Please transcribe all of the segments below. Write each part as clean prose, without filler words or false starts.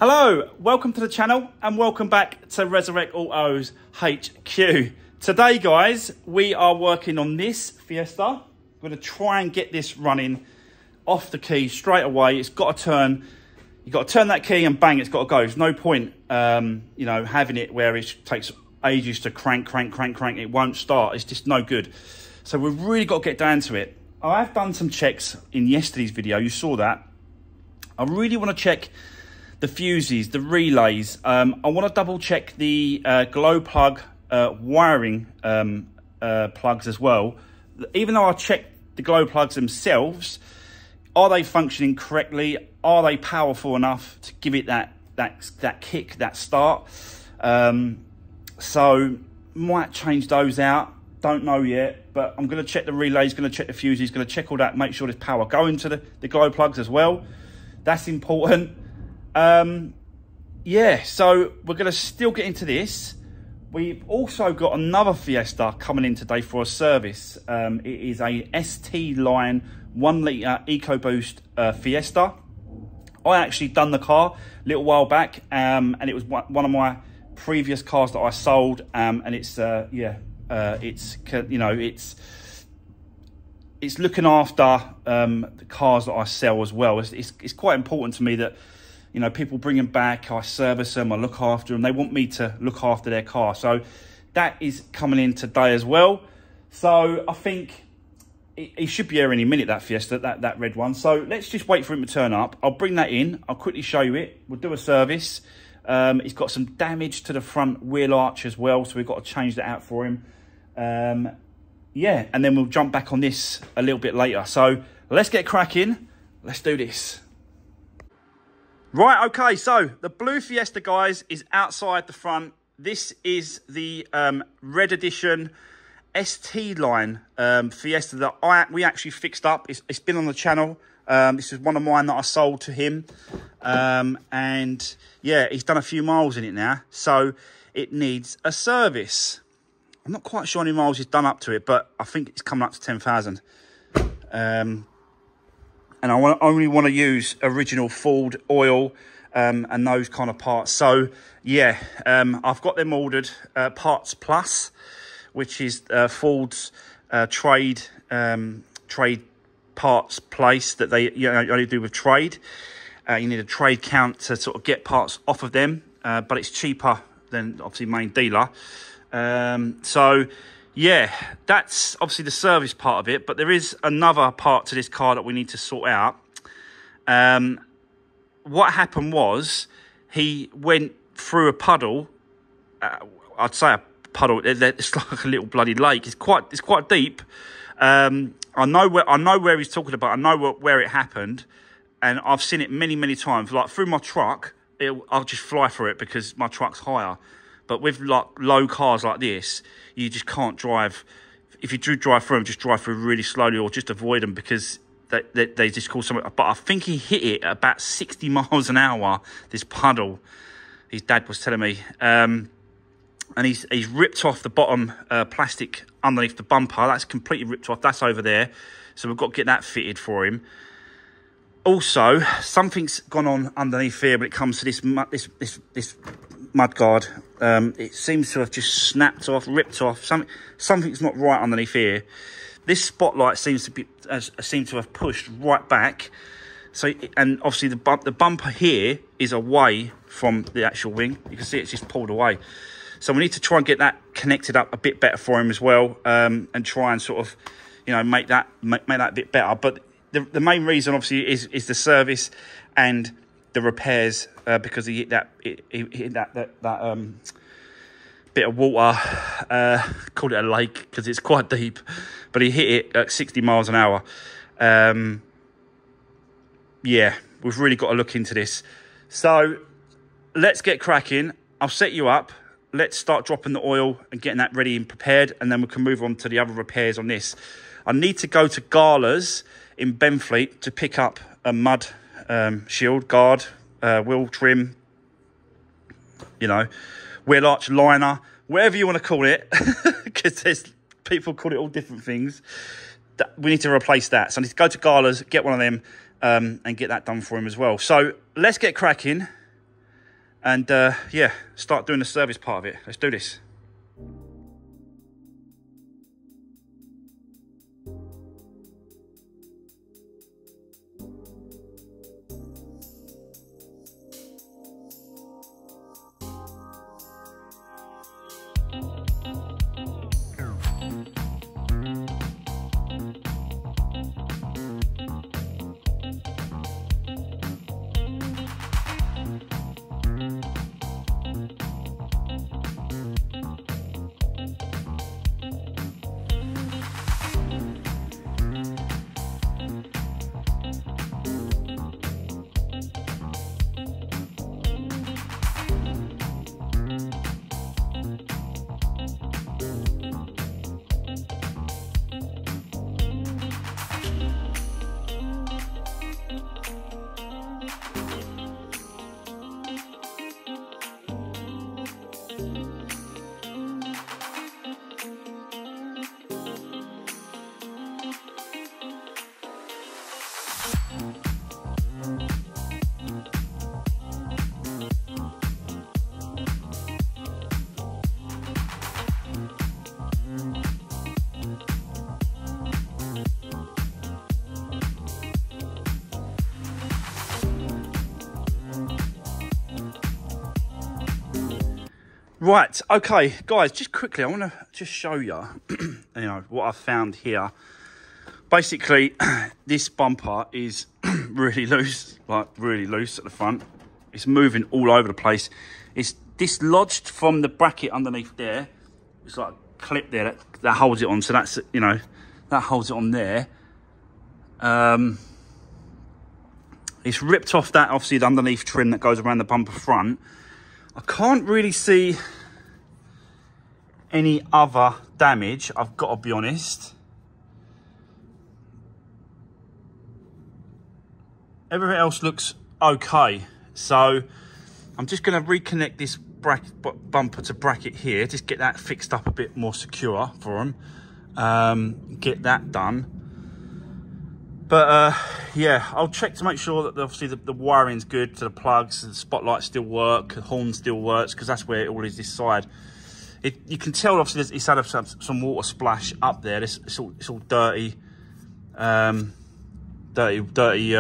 Hello, welcome to the channel and welcome back to Resurrect Autos HQ. Today guys, we are working on this Fiesta. We're going to try and get this running off the key straight away. It's got to turn, you've got to turn that key and bang, it's got to go. There's no point, you know, having it where it takes ages to crank. It won't start. It's just no good. So we've really got to get down to it. I've done some checks in yesterday's video. You saw that. I really want to check the fuses, the relays. I want to double check the glow plug wiring plugs as well. Even though I checked the glow plugs themselves, are they functioning correctly? Are they powerful enough to give it that kick, that start? So might change those out. Don't know yet, but I'm going to check the relays, going to check the fuses, going to check all that, make sure there's power going to the glow plugs as well. That's important. Yeah, so we're going to still get into this. We've also got another Fiesta coming in today for a service. It is a ST line 1 litre EcoBoost Fiesta. I actually done the car a little while back, and it was one of my previous cars that I sold, and it's it's, you know, it's looking after the cars that I sell as well. It's quite important to me that, you know, people bring them back, I service them, I look after them. They want me to look after their car. So that is coming in today as well. So I think it should be here any minute, that Fiesta, that red one. So let's just wait for him to turn up. I'll bring that in. I'll quickly show you it. We'll do a service. It's got some damage to the front wheel arch as well, so we've got to change that out for him. Yeah, and then we'll jump back on this a little bit later. So let's get cracking. Let's do this. Right, okay, so the blue Fiesta, guys, is outside the front. This is the red edition ST line Fiesta that we actually fixed up. It's been on the channel. This is one of mine that I sold to him. And yeah, he's done a few miles in it now, so it needs a service. I'm not quite sure how many miles he's done up to it, but I think it's coming up to 10,000. And I only want to use original Ford oil and those kind of parts. So yeah, I've got them ordered. Parts Plus, which is Ford's trade parts place that they only do with trade. You need a trade count to sort of get parts off of them, but it's cheaper than obviously main dealer. So yeah, that's obviously the service part of it, but there is another part to this car that we need to sort out. What happened was he went through a puddle. I'd say a puddle. It's like a little bloody lake. It's quite deep. I know where he's talking about. I know where it happened, and I've seen it many times. Like through my truck, I'll just fly through it because my truck's higher. But with like low cars like this, you just can't drive. If you do drive through them, just drive through really slowly or just avoid them because they just cause something. But I think he hit it at about 60 miles an hour, this puddle, his dad was telling me. And he's ripped off the bottom plastic underneath the bumper. That's completely ripped off. That's over there. So we've got to get that fitted for him. Also, something's gone on underneath here when it comes to this mud guard. It seems to have just snapped off, ripped off. Something's not right underneath here. This spotlight seems to have pushed right back. So, and obviously the bumper here is away from the actual wing. You can see it's just pulled away. So we need to try and get that connected up a bit better for him as well, and try and sort of, you know, make that a bit better. But the main reason obviously is the service and the repairs, because he hit that bit of water, called it a lake because it's quite deep, but he hit it at 60 miles an hour. Yeah, we've really got to look into this. So let's get cracking. I'll set you up. Let's start dropping the oil and getting that ready and prepared, and then we can move on to the other repairs on this. I need to go to Gala's in Benfleet to pick up a mud shield guard, wheel trim, you know, wheel arch liner, whatever you want to call it, because there's people call it all different things. We need to replace that. So I need to go to Gala's, get one of them, and get that done for him as well. So let's get cracking. and yeah, start doing the service part of it. Let's do this. Right, okay, guys, just quickly, I want to just show you, you know, what I've found here. Basically, this bumper is really loose, like really loose at the front. It's moving all over the place. It's dislodged from the bracket underneath there. It's like a clip there that holds it on. So that's, you know, that holds it on there. It's ripped off that, obviously, the underneath trim that goes around the bumper front. I can't really see any other damage, I've got to be honest. Everything else looks okay. So I'm just going to reconnect this bumper to bracket here, just get that fixed up a bit more secure for them. Get that done. But yeah, I'll check to make sure that obviously the wiring's good to the plugs, the spotlights still work, the horn still works, because that's where it all is this side. You can tell obviously it's had some water splash up there. It's all dirty, dirty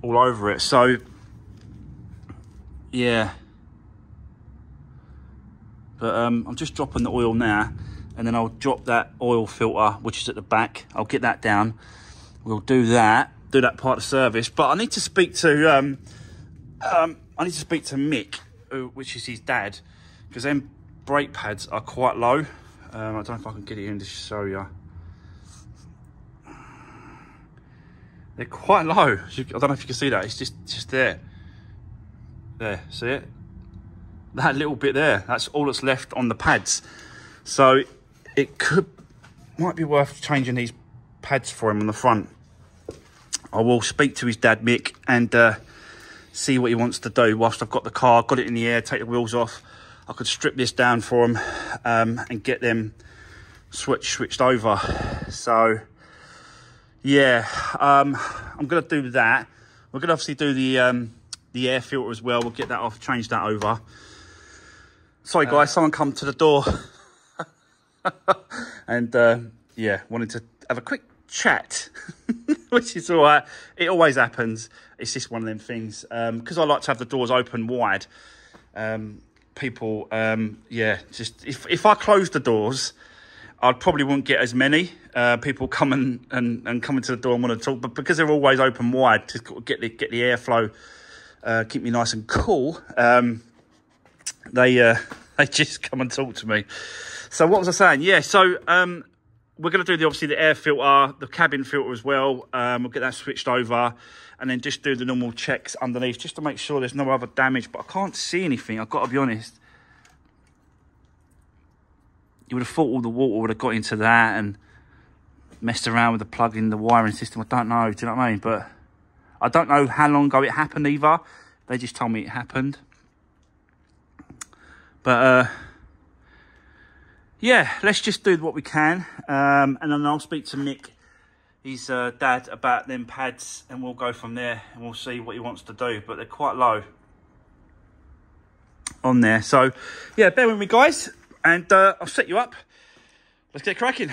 all over it. So yeah, but I'm just dropping the oil now, and then I'll drop that oil filter, which is at the back. I'll get that down. We'll do that part of the service. But I need to speak to Mick, which is his dad, because them brake pads are quite low. I don't know if I can get it in to show you. They're quite low. I don't know if you can see that. It's just there. There, see it? That little bit there. That's all that's left on the pads. So it might be worth changing these pads for him on the front. I will speak to his dad, Mick, and see what he wants to do. Whilst I've got the car, got it in the air, take the wheels off, I could strip this down for him and get them switched over. So yeah, I'm gonna do that. We're gonna obviously do the air filter as well. We'll get that off, change that over. Sorry guys, someone come to the door. And yeah, wanted to have a quick chat, which is all right. It always happens. It's just one of them things. Because I like to have the doors open wide. People, yeah, just if I closed the doors, I probably wouldn't get as many people coming and coming to the door and want to talk. But because they're always open wide to get the airflow, keep me nice and cool, they just come and talk to me. So what was I saying? Yeah, so we're going to do obviously the air filter, the cabin filter as well. We'll get that switched over, and then just do the normal checks underneath just to make sure there's no other damage. But I can't see anything, I've got to be honest. You would have thought all the water would have got into that and messed around with the plug in the wiring system. I don't know, do you know what I mean? But I don't know how long ago it happened either. They just told me it happened. But yeah, let's just do what we can. And then I'll speak to Mick, his dad, about them pads, and we'll go from there and we'll see what he wants to do. But they're quite low. on there. So yeah, bear with me guys, and I'll set you up. Let's get cracking.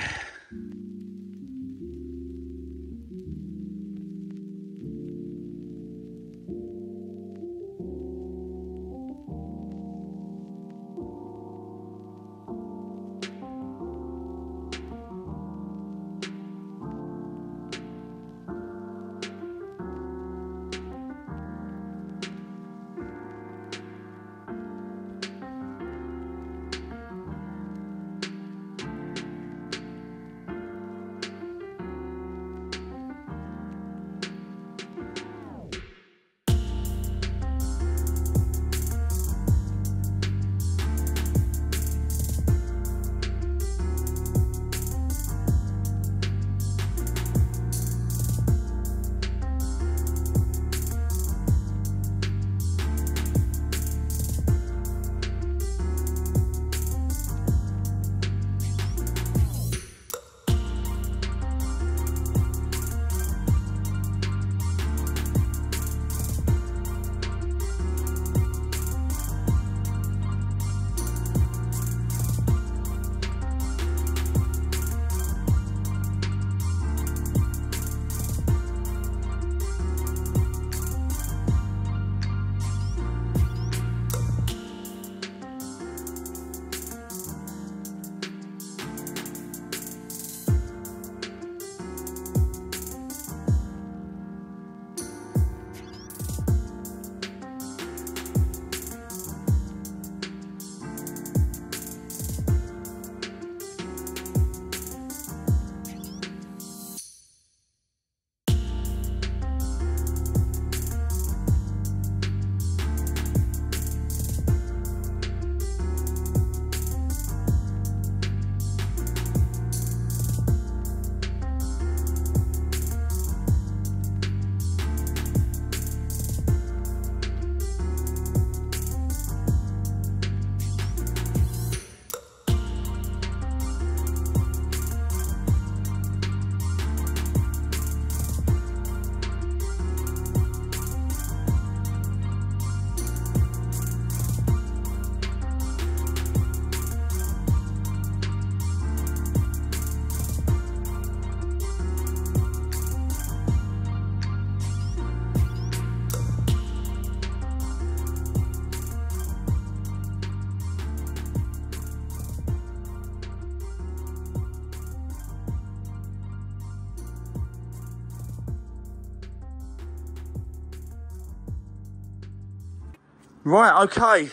Right, okay,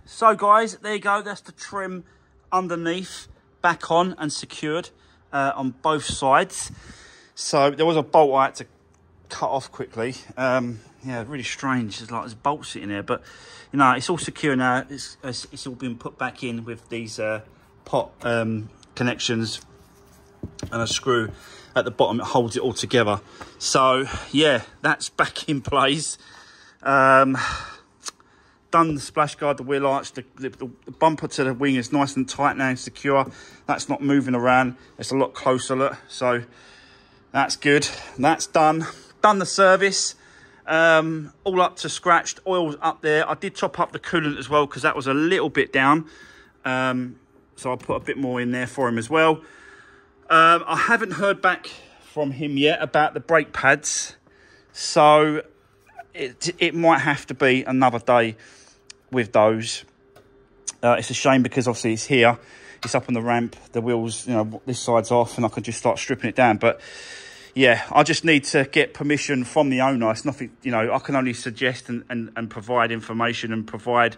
so guys, there you go. That's the trim underneath, back on and secured on both sides. So there was a bolt I had to cut off quickly. Yeah, really strange. It's like there's bolts sitting there, but you know, it's all secure now. It's all been put back in with these pot connections and a screw at the bottom that holds it all together. So yeah, that's back in place. Done the splash guard, the wheel arch, the bumper to the wing is nice and tight now and secure. That's not moving around. It's a lot closer, look. So that's good. That's done. Done the service. All up to scratched. Oil's up there. I did top up the coolant as well because that was a little bit down. So I'll put a bit more in there for him as well. I haven't heard back from him yet about the brake pads. So it might have to be another day with those. It's a shame because obviously it's here, it's up on the ramp, the wheels, you know, this side's off and I can just start stripping it down. But yeah, I just need to get permission from the owner. It's nothing, you know, I can only suggest and provide information and provide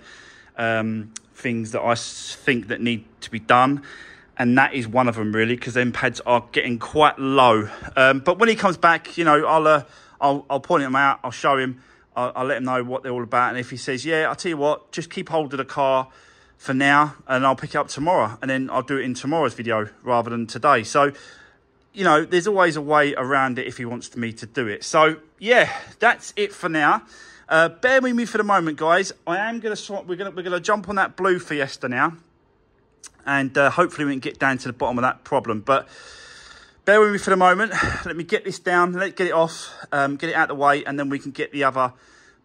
things that I think that need to be done. And that is one of them really, because them pads are getting quite low. But when he comes back, you know, I'll point him out, I'll show him, I'll let him know what they're all about. And if he says, yeah, I'll tell you what, just keep hold of the car for now and I'll pick it up tomorrow. And then I'll do it in tomorrow's video rather than today. So, you know, there's always a way around it if he wants me to do it. So, yeah, that's it for now. Bear with me for the moment, guys. We're gonna jump on that blue Fiesta now. And hopefully we can get down to the bottom of that problem. But bear with me for the moment. Let me get this down. Let's get it off. Get it out of the way. And then we can get the other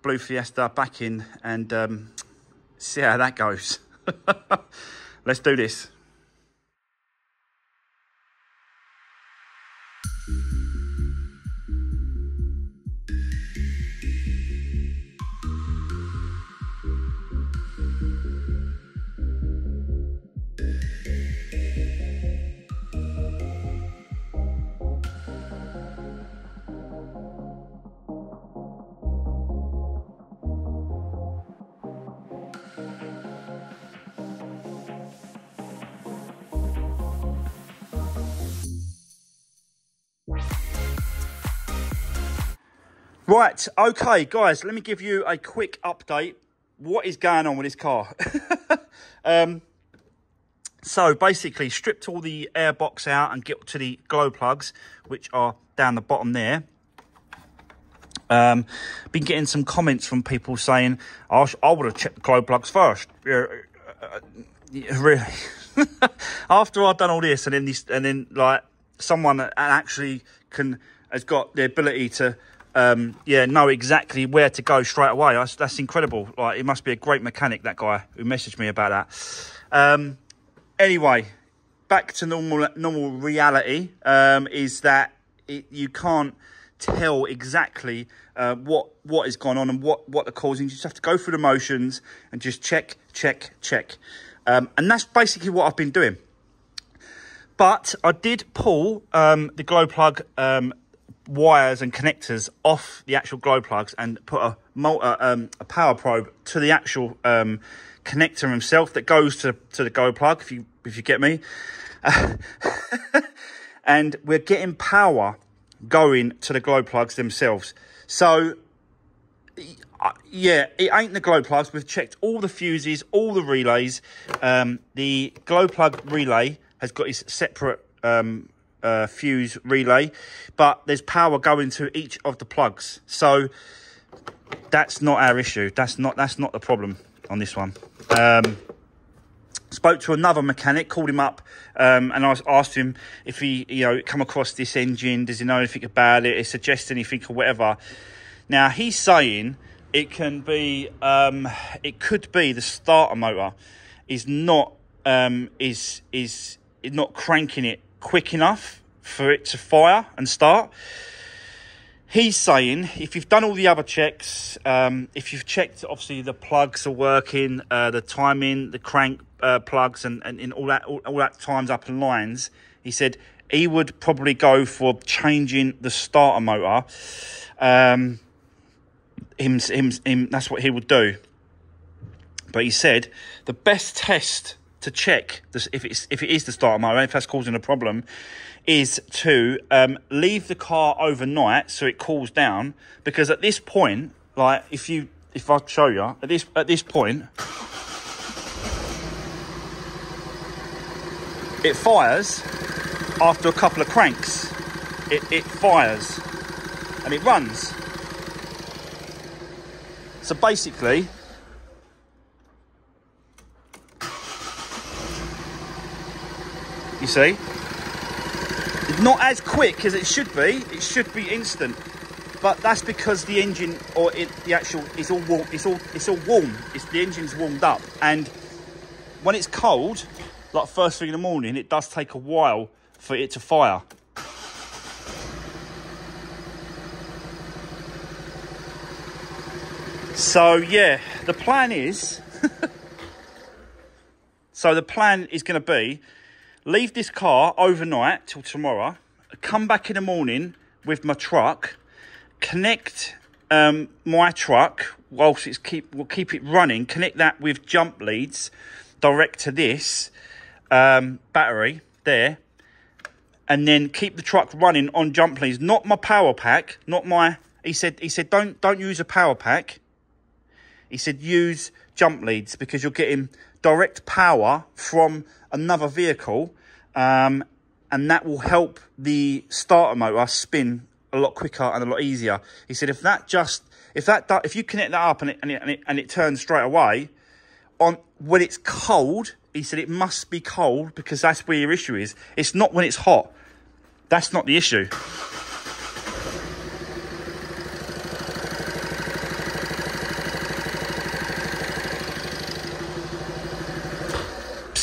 blue Fiesta back in and see how that goes. Let's do this. Right, okay, guys, let me give you a quick update. What is going on with this car? So basically, stripped all the air box out and get to the glow plugs, which are down the bottom there. Been getting some comments from people saying, I would have checked the glow plugs first. Really? After I've done all this, and then like someone that actually has got the ability to know exactly where to go straight away. That's incredible. Like, it must be a great mechanic, that guy who messaged me about that. Anyway, back to normal reality. Is that you can't tell exactly what is going on and what the causing. You just have to go through the motions and just check. And that's basically what I've been doing. But I did pull the glow plug wires and connectors off the actual glow plugs and put a power probe to the actual connector himself that goes to the glow plug, if you get me. And we're getting power going to the glow plugs themselves. So yeah, it ain't the glow plugs. We've checked all the fuses, all the relays. The glow plug relay has got its separate fuse relay, but there's power going to each of the plugs, so that's not our issue. That's not the problem on this one. Spoke to another mechanic, called him up, and I asked him if he come across this engine, does he know anything about it, suggest anything or whatever. Now he's saying it could be the starter motor is not not cranking it quick enough for it to fire and start. He's saying if you've done all the other checks, if you've checked obviously the plugs are working, the timing, the crank plugs and all that times up and lines, he said he would probably go for changing the starter motor. That's what he would do. But he said the best test to check this, if it is the starter motor, if that's causing a problem, is to leave the car overnight so it cools down. Because at this point, like if I show you at this point, it fires after a couple of cranks. It fires and it runs. So basically, you see, it's not as quick as it should be. It should be instant, but that's because the engine the actual is all warm. It's all warm. The engine's warmed up, and when it's cold, like first thing in the morning, it does take a while for it to fire. So yeah, the plan is going to be leave this car overnight till tomorrow, come back in the morning with my truck, connect my truck whilst we'll keep it running, connect that with jump leads direct to this battery there, and then keep the truck running on jump leads, not my power pack, he said don't use a power pack. He said use jump leads because you're getting direct power from another vehicle, and that will help the starter motor spin a lot quicker and a lot easier. He said if you connect that up and it turns straight away on when it's cold, he said it must be cold because that's where your issue is. It's not when it's hot. That's not the issue.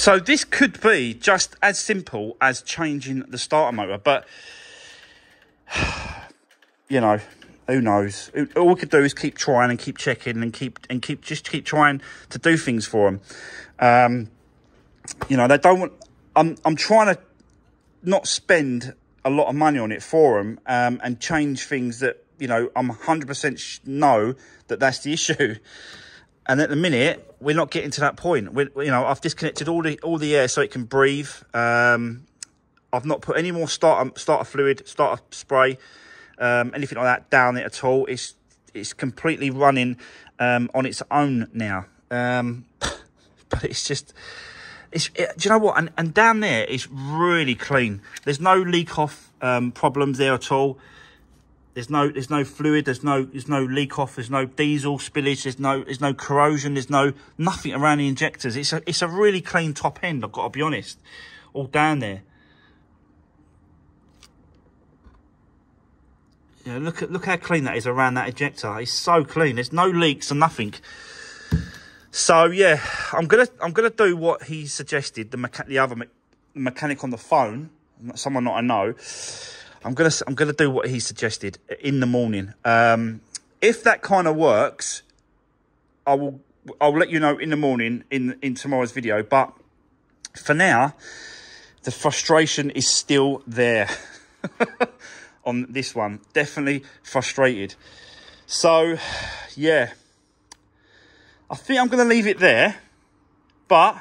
So this could be just as simple as changing the starter motor, but you know, who knows? All we could do is keep trying and keep checking and keep trying to do things for them. You know, they don't want. I'm trying to not spend a lot of money on it for them, and change things that, you know, I'm 100% know that that's the issue. And at the minute, we're not getting to that point. You know, I've disconnected all the air so it can breathe. I've not put any more starter fluid, starter spray, anything like that down it at all. It's completely running on its own now. But it's just, do you know what? And down there, it's really clean. There's no leak off problems there at all. There's no fluid. There's no leak off. There's no diesel spillage. There's no corrosion. There's nothing around the injectors. It's a really clean top end. I've got to be honest. All down there. Yeah, look how clean that is around that ejector. It's so clean. There's no leaks and nothing. So yeah, I'm gonna do what he suggested. The other mechanic on the phone, someone that I know. I'm gonna do what he suggested in the morning. If that kind of works, I'll let you know in the morning in tomorrow's video. But for now, the frustration is still there on this one. Definitely frustrated. So yeah, I think I'm gonna leave it there. But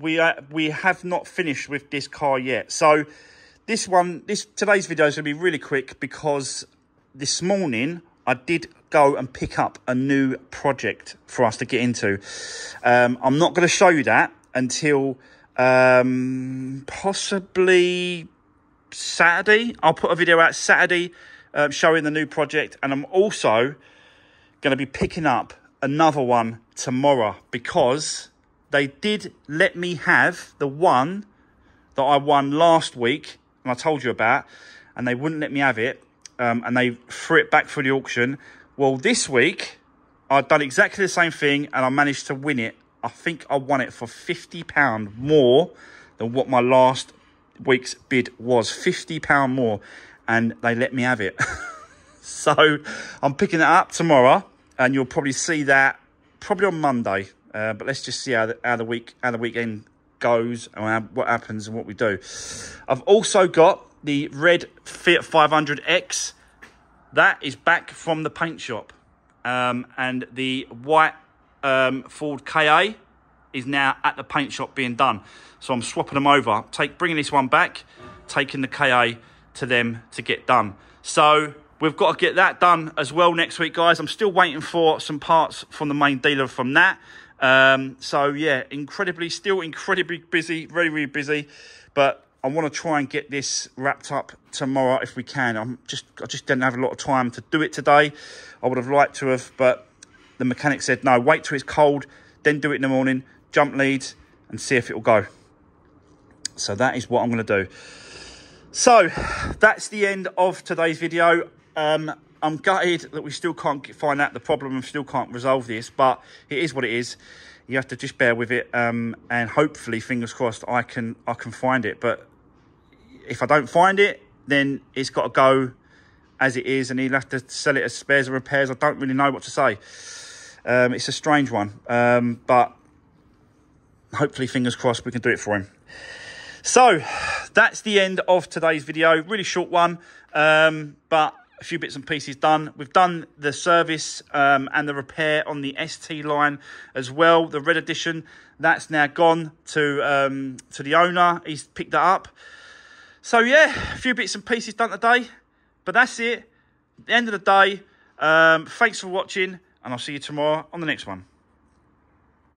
we have not finished with this car yet. So today's video is going to be really quick because this morning I did go and pick up a new project for us to get into. I'm not going to show you that until possibly Saturday. I'll put a video out Saturday showing the new project, and I'm also going to be picking up another one tomorrow because they did let me have the one that I won last week and I told you about, and they wouldn't let me have it, and they threw it back for the auction. Well, this week, I've done exactly the same thing, and I managed to win it. I think I won it for £50 more than what my last week's bid was. £50 more, and they let me have it. So, I'm picking it up tomorrow, and you'll probably see that probably on Monday. But let's just see how the weekend goes and what happens and what we do. I've also got the red Fiat 500X that is back from the paint shop, and the white Ford KA is now at the paint shop being done. So I'm swapping them over, bringing this one back, taking the KA to them to get done. So we've got to get that done as well next week, guys. I'm still waiting for some parts from the main dealer from that. So yeah, still incredibly busy, very, very busy, but I want to try and get this wrapped up tomorrow if we can. I just didn't have a lot of time to do it today. I would have liked to have, but the mechanic said, no, wait till it's cold, then do it in the morning, jump leads and see if it'll go. So that is what I'm going to do. So that's the end of today's video. I'm gutted that we still can't find out the problem and still can't resolve this, but it is what it is. You have to just bear with it, and hopefully, fingers crossed, I can find it. But if I don't find it, then it's got to go as it is, and he'll have to sell it as spares and repairs. I don't really know what to say. It's a strange one, but hopefully, fingers crossed, we can do it for him. So that's the end of today's video. Really short one, but a few bits and pieces done. We've done the service and the repair on the ST line as well. The red edition, that's now gone to the owner. He's picked that up. So yeah, a few bits and pieces done today, but that's it. At the end of the day, thanks for watching, and I'll see you tomorrow on the next one.